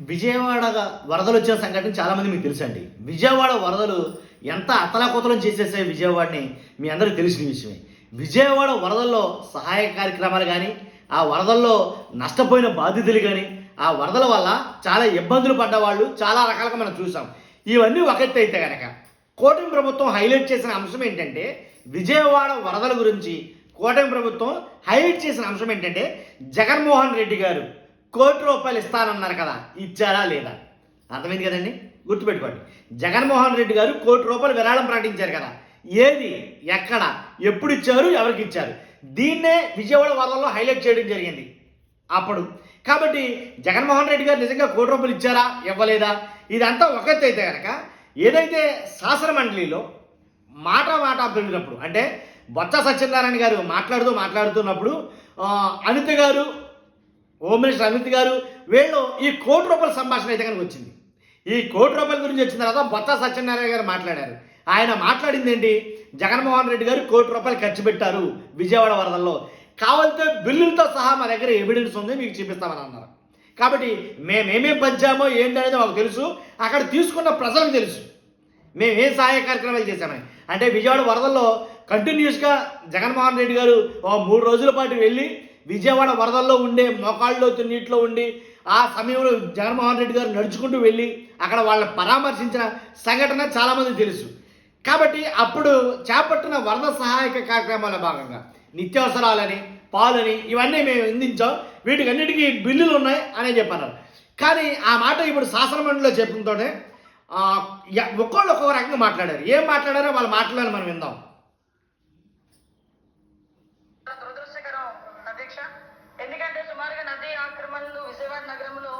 విజయవాడ వరదలు వచ్చిన సంఘటన చాలామంది మీకు తెలుసండి. విజయవాడ వరదలు ఎంత అతలాకుతలం చేసేసాయి విజయవాడని మీ అందరికీ తెలిసిన విషయమే. విజయవాడ వరదల్లో సహాయ కార్యక్రమాలు కానీ, ఆ వరదల్లో నష్టపోయిన బాధితులు కానీ, ఆ వరదల వల్ల చాలా ఇబ్బందులు పడ్డ వాళ్ళు చాలా రకాలుగా మనం చూసాం. ఇవన్నీ ఒకటి అయితే కనుక కూటమి ప్రభుత్వం హైలైట్ చేసిన అంశం ఏంటంటే, విజయవాడ వరదల గురించి కూటమి ప్రభుత్వం హైలైట్ చేసిన అంశం ఏంటంటే, జగన్మోహన్ రెడ్డి గారు ₹1,00,00,000 ఇస్తానన్నారు కదా, ఇచ్చారా లేదా? అర్థమైంది కదండి. గుర్తుపెట్టుకోండి, జగన్మోహన్ రెడ్డి గారు ₹1,00,00,000 విరాళం ప్రకటించారు కదా, ఏది, ఎక్కడ, ఎప్పుడు ఇచ్చారు, ఎవరికి ఇచ్చారు? దీన్నే విజయవాడ వరదల్లో హైలైట్ చేయడం జరిగింది అప్పుడు. కాబట్టి జగన్మోహన్ రెడ్డి గారు నిజంగా ₹1,00,00,000 ఇచ్చారా, ఇవ్వలేదా, ఇదంతా ఒకటి అయితే కనుక, ఏదైతే శాసన మండలిలో మాట పెరిగినప్పుడు, అంటే బొత్స సత్యనారాయణ గారు మాట్లాడుతున్నప్పుడు అనిత గారు, హోమ్ మినిస్టర్ అమిత్ గారు, వీళ్ళు ఈ ₹1,00,00,000 సంభాషణ అయితే కనుక వచ్చింది. ఈ ₹1,00,00,000 గురించి వచ్చిన తర్వాత బొత్స సత్యనారాయణ గారు మాట్లాడారు. ఆయన మాట్లాడింది ఏంటి, జగన్మోహన్ రెడ్డి గారు ₹1,00,00,000 ఖర్చు పెట్టారు విజయవాడ వరదల్లో, కావాలంటే బిల్లులతో సహా మా దగ్గర ఎవిడెన్స్ ఉంది, మీకు చూపిస్తామని అన్నారు. కాబట్టి మేమేమేం పంచామో ఏంటనేది మాకు తెలుసు, అక్కడ తీసుకున్న ప్రజలకు తెలుసు మేమేం సహాయ కార్యక్రమాలు చేశామని. అంటే విజయవాడ వరదల్లో కంటిన్యూస్గా జగన్మోహన్ రెడ్డి గారు 3 రోజుల పాటు వెళ్ళి విజయవాడ వరదల్లో ఉండే మోకాళ్ళలో నీటిలో ఉండి, ఆ సమయంలో జగన్మోహన్ రెడ్డి గారు నడుచుకుంటూ వెళ్ళి అక్కడ వాళ్ళని పరామర్శించిన సంఘటన చాలామంది తెలుసు. కాబట్టి అప్పుడు చేపట్టిన వరద సహాయక కార్యక్రమాల భాగంగా నిత్యావసరాలని, పాలని ఇవన్నీ మేము అందించాం, వీటికన్నిటికీ బిల్లులు ఉన్నాయి అనే చెప్పన్నారు. కానీ ఆ మాట ఇప్పుడు శాసన మండలిలో చెప్పడంతోనే ఒక్కొక్కరు ఒక్కొక్క రకంగా మాట్లాడారు. ఏం మాట్లాడారో వాళ్ళ మాటలను మనం విందాం. ఎందుకంటే సుమారుగా నదీ ఆక్రమణలు విజయవాడ నగరంలో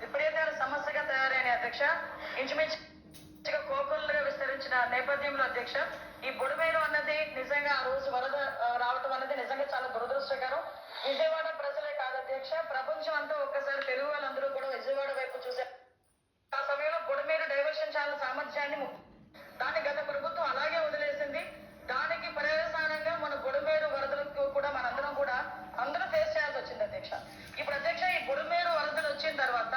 విపరీతమైన సమస్యగా తయారైన అధ్యక్ష, ఇంచుమించుగా కోకొల్లుగా విస్తరించిన నేపథ్యంలో అధ్యక్ష, ఈ బుడమేరు అన్నది నిజంగా ఆ రోజు వరద రావటం అన్నది నిజంగా చాలా దురదృష్టకరం. విజయవాడ ప్రజలే కాదు అధ్యక్ష, ప్రపంచం అంతా ఒక్కసారి తెలుగు వాళ్ళందరూ కూడా విజయవాడ వైపు చూశారు. ఆ సమయంలో బుడమేరు డైవర్షన్ ఛానల్ సామర్థ్యాన్ని దాన్ని గత ప్రభుత్వం అలాగే వదిలేసింది. దానికి పర్యవసానంగా మన బుడమేరు వరదలకు కూడా మనందరం కూడా అందరూ ఫేస్ చేయాల్సి వచ్చింది అధ్యక్ష. ఇప్పుడు అధ్యక్ష, ఈ బుడమేరు వరదలు వచ్చిన తర్వాత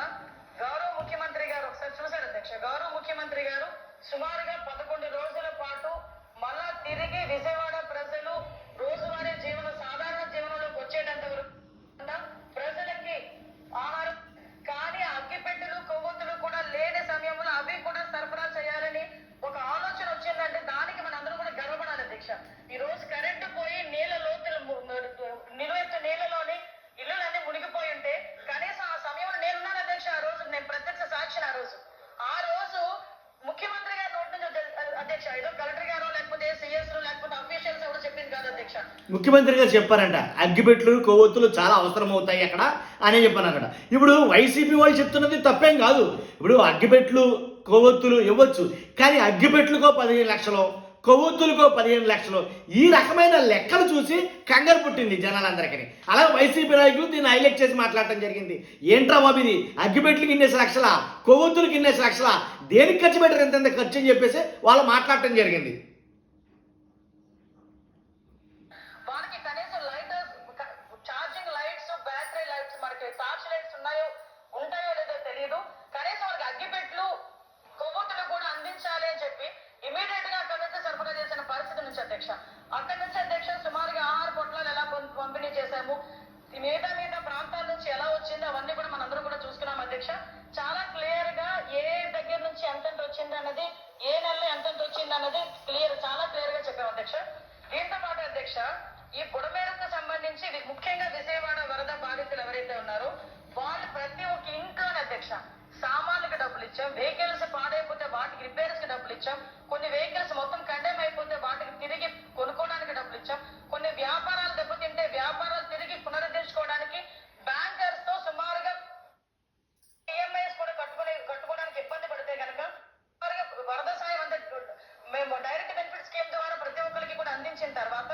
గౌరవ ముఖ్యమంత్రి గారు ఒకసారి చూశారు అధ్యక్ష, గౌరవ ముఖ్యమంత్రి గారు సుమారుగా 11 రోజుల పాటు మళ్ళా తిరిగి విజయవాడ ప్రజలు రోజువారీ సాధారణ జీవనంలోకి వచ్చేటంత వరకు ప్రజలకి ఆహారం కానీ అగ్గిపెట్టెలు కొవ్వొత్తులు కూడా లేని సమయంలో అవి కూడా సరఫరా చేయాలని ఒక ఆలోచన వచ్చిందంటే దానికి మన అందరూ కూడా గర్వపడాలి అధ్యక్ష. ఈ రోజు కరెంటు పోయి నీళ్ళ లోతులు నిలువెత్తు నీళ్ళలోని ఇళ్ళలన్నీ మునిగిపోయి ఉంటే కనీసం ఆ సమయంలో నేనున్నాను అధ్యక్ష. ఆ రోజు నేను ప్రత్యక్ష సాక్షిని. ఆ రోజు ముఖ్యమంత్రి గారి నోటి నుంచి అధ్యక్ష, ఏదో కలెక్టర్ గారు లేకపోతే సిఎస్ లేకపోతే అఫీషియల్స్ ఎవరు చెప్పింది కాదు అధ్యక్ష, ముఖ్యమంత్రి గారు చెప్పారంట అగ్గిపెట్లు కొవ్వొత్తులు చాలా అవసరం అవుతాయి అక్కడ అని చెప్పాను అక్కడ. ఇప్పుడు వైసీపీ వాళ్ళు చెప్తున్నది తప్పేం కాదు. ఇప్పుడు అగ్గిపెట్లు కొవ్వొత్తులు ఇవ్వచ్చు, కానీ అగ్గిపెట్లుకో 15 లక్షలు, కొవ్వొత్తులకో 15 లక్షలు, ఈ రకమైన లెక్కలు చూసి కంగారు పుట్టింది జనాలందరికీ. అలా వైసీపీ నాయకులు దీన్ని హైలైట్ చేసి మాట్లాడటం జరిగింది. ఏంట్రా బాబు ఇది, అగ్గిపెట్లకి ఇన్నేసి లక్షలా, కొవ్వొత్తులకి ఇన్నేసి లక్షలా, దేనికి ఖర్చు పెట్టారు ఎంత ఖర్చు అని చెప్పేసి వాళ్ళు మాట్లాడటం జరిగింది. ఉంటాయో లేదో తెలియదు, కనీసం వాళ్ళకి అగ్గిపెట్లు కొవ్వొత్తులు కూడా అందించాలి అని చెప్పి ఇమీడియట్ గా అక్కడి నుంచి సరఫరా చేసిన పరిస్థితి నుంచి అధ్యక్ష. అక్కడి నుంచి అధ్యక్ష సుమారుగా ఆహార పొట్లాలు ఎలా పంపిణీ చేశాము, మిగతా ప్రాంతాల నుంచి ఎలా వచ్చిందో అవన్నీ కూడా మనందరూ కూడా చూసుకున్నాం అధ్యక్ష. చాలా క్లియర్ గా ఏ దగ్గర నుంచి ఎంతెంత వచ్చింది అన్నది, ఏ నెలలో ఎంతెంత వచ్చింది అన్నది చాలా క్లియర్ గా చెప్పాం అధ్యక్ష. దీంతో పాటు అధ్యక్ష, ఈ బుడమేరుకు సంబంధించి ముఖ్యంగా విజయవాడ వరద బాధితులు ఎవరైతే ఉన్నారో వాళ్ళు ప్రతి ఒక్క ఇంట్లోనే అధ్యక్ష సామాన్లకు డబ్బులు ఇచ్చాం, వెహికల్స్ పాడైపోతే వాటికి రిపేర్స్ కి డబ్బులు ఇచ్చాం, కొన్ని వెహికల్స్ మొత్తం కండెమ్ అయిపోతే వాటికి తిరిగి కొనుక్కోవడానికి డబ్బులు ఇచ్చాం, కొన్ని వ్యాపారాలు దెబ్బతింటే వ్యాపారాలు తిరిగి పునరుద్ధరించుకోవడానికి బ్యాంకర్స్ తో సుమారుగా ఈఎంఐస్ కూడా కట్టుకోవడానికి ఇబ్బంది పడితే కనుక వరద సాయం అంతా మేము డైరెక్ట్ బెనిఫిట్ స్కీమ్ ద్వారా ప్రతి ఒక్కరికి కూడా అందించిన తర్వాత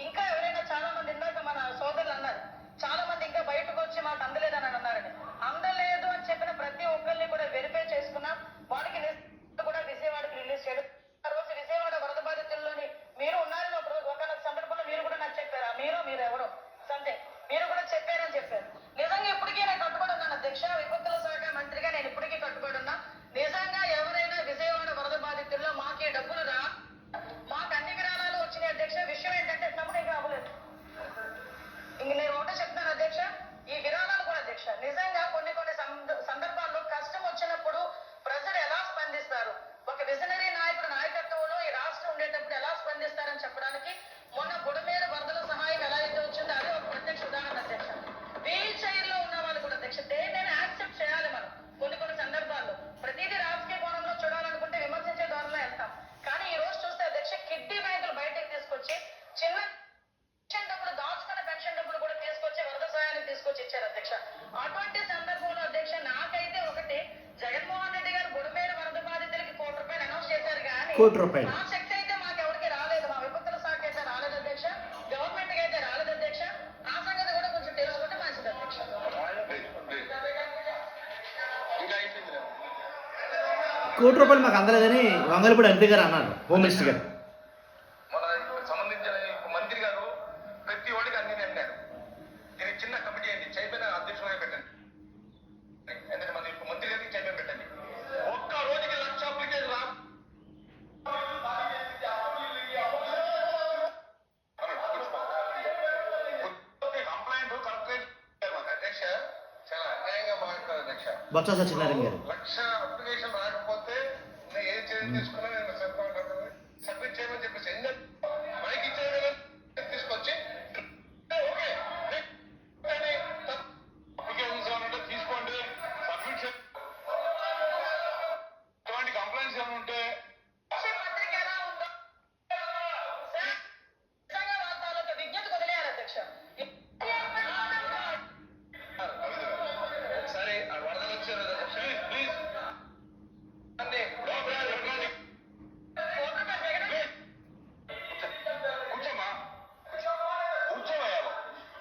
ఇంకా ఎవరైనా చాలా మంది, ఇందాక మన సోదరులు అన్నారు, చాలా మంది ఇంకా బయటకు వచ్చి మాకు అందలేదని అన్నారని. అందలేదు అని చెప్పిన ప్రతి ఒక్కరిని కూడా వెరిఫై చేసుకున్నాం. వాళ్ళకి కూడా విజయవాడకి రిలీజ్ చేయడం. ఆ రోజు విజయవాడ వరద బాధితుల్లోని మీరు ఉన్నారని ఒక సందర్భంలో మీరు కూడా నాకు చెప్పారు, మీరు ఎవరో సంథింగ్ మీరు కూడా చెప్పారని చెప్పారు. కోటి రూపాయలు. మా శక్తి అయితే మాకెవరికి రాలేదు, మా విపత్తుల శాఖ అయితే రాలేదు అధ్యక్ష, గవర్నమెంట్ అయితే రాలేదు అధ్యక్ష. ఆ సంగతి కూడా కొంచెం తెలుసుకుంటే మంచిది అధ్యక్ష. కోటి రూపాయలు మాకు అందలేదని వంగలపూడి అనిత గారు అన్నారు, హోమ్ మినిస్టర్ గారు. మన సంబంధించిన మంత్రి గారు ప్రతి వాడికి అన్ని అన్నారు. దీనికి చిన్న కమిటీ అండి, చైర్మన్ అధ్యక్షులుగా పెట్టండి. ఎందుకంటే మన ఇప్పుడు మంత్రి గారికి చైర్మన్ పెట్టండి. ఒక్క రోజుకి 1,00,000 అప్లికేషన్ కంప్లైంట్ కలెక్టరేట్ అధ్యక్ష చాలా అన్యాయంగా మాట్లాడుతారు అధ్యక్ష. బొత్స సత్యనారాయణ గారు 1,00,000 అప్లికేషన్ రాకపోతే నేను ఏం చర్య తీసుకున్నా నేను సబ్మిట్ చేయమని చెప్పేసి మైక్ ఇచ్చే తీసుకొచ్చి ఓకే అప్లికేషన్స్ ఏమైనా తీసుకోండి, సబ్మిట్ చేయండి. ఇటువంటి కంప్లైంట్స్ ఏమైనా ఉంటే పత్రిక ఎలా ఉందో వార్తలతో విజ్ఞత వదిలేయాలి అధ్యక్ష. సరే ఆ వరదలు వచ్చారు ప్లీజ్ అన్ని కూర్చోమా కూర్చోవయ్యా.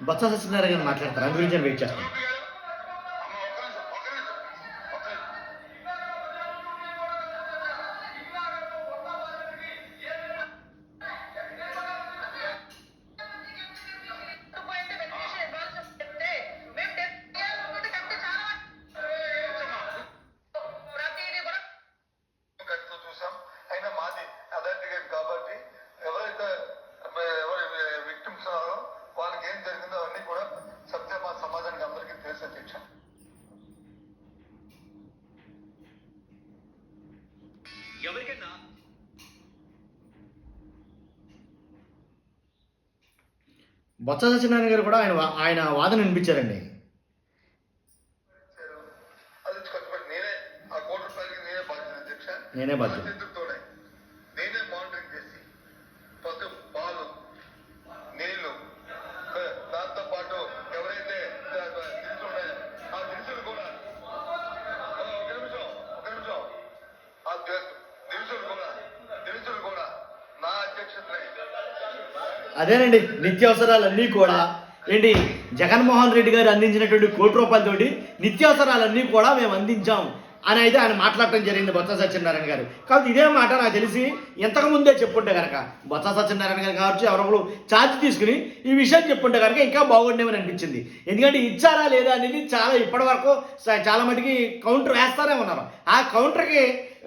బొత్స సత్యనారాయణ గారు మాట్లాడతారు, అందు గురించి వెయిట్ చేస్తాను. అమ్మ ఒక్క నిమిషం ఒక్క నిమిషం ఒక్క నిమిషం. పోయింటే వెరిఫికేషన్ ఇవ్వాల్సి చెప్తే మేము కమిటీ చాలా ప్రతిదీ కూడా కడుతూ చూసాం. అయినా మాది అథారిటీ కాబట్టి ఎవరైతే విక్టిమ్స్ ఉన్నారో వాళ్ళకి ఏం జరిగిందో అవన్నీ కూడా సత్యం మా సమాజానికి అందరికీ తెలిసే అధ్యక్ష. ఎవరికైనా బొత్స సత్యనారాయణ గారు కూడా ఆయన వాదన వినిపించారండి. అది ఖర్చు పెట్టి నేనే ఆ ₹1 కోటి నేనే బాధ్యత అధ్యక్ష. నేనే బాధ్యత. బాధ్యతతోనే నేనే మానిటరింగ్ చేసి పసుపు పాలు నీళ్లు దాంతో పాటు ఎవరైతే దినుసులు ఉన్నాయో ఆ దినుసులు కూడా ఒక నిమిషం ఆ దినుసులు కూడా నా అధ్యక్షతనే అదేనండి, నిత్యావసరాలన్నీ కూడా ఏంటి జగన్మోహన్ రెడ్డి గారు అందించినటువంటి ₹1 కోటి నిత్యావసరాలన్నీ కూడా మేము అందించాం అని అయితే ఆయన మాట్లాడటం జరిగింది బొత్స సత్యనారాయణ గారు. కాబట్టి ఇదే మాట నాకు తెలిసి ఇంతకు ముందే చెప్పుంటే కనుక బొత్స సత్యనారాయణ గారు కావచ్చు ఎవరొకరు ఛార్జ్ తీసుకుని ఈ విషయం చెప్పుంటే కనుక ఇంకా బాగుండేమని అనిపించింది. ఎందుకంటే ఇచ్చారా లేదా అనేది చాలా ఇప్పటి వరకు చాలా మటుకి కౌంటర్ వేస్తానే ఉన్నారు. ఆ కౌంటర్కి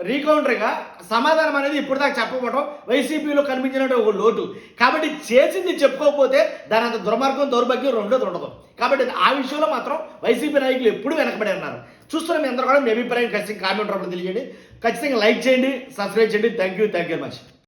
రీకౌంటర్గా సమాధానం అనేది ఇప్పుడు దాకా చెప్పకపోవడం వైసీపీలో కనిపించినట్టు ఒక లోటు. కాబట్టి చేసింది చెప్పుకోకపోతే దాని అంత దుర్మార్గం దౌర్భాగ్యం రెండోది ఉండదు. కాబట్టి ఆ విషయంలో మాత్రం వైసీపీ నాయకులు ఎప్పుడూ వెనకబడి ఉన్నారు. చూస్తున్న మీ అందరూ కూడా మీ అభిప్రాయం ఖచ్చితంగా కామెంట్ రూపంలో తెలియజేయండి. ఖచ్చితంగా లైక్ చేయండి, సబ్స్క్రైబ్ చేయండి. Thank you very much.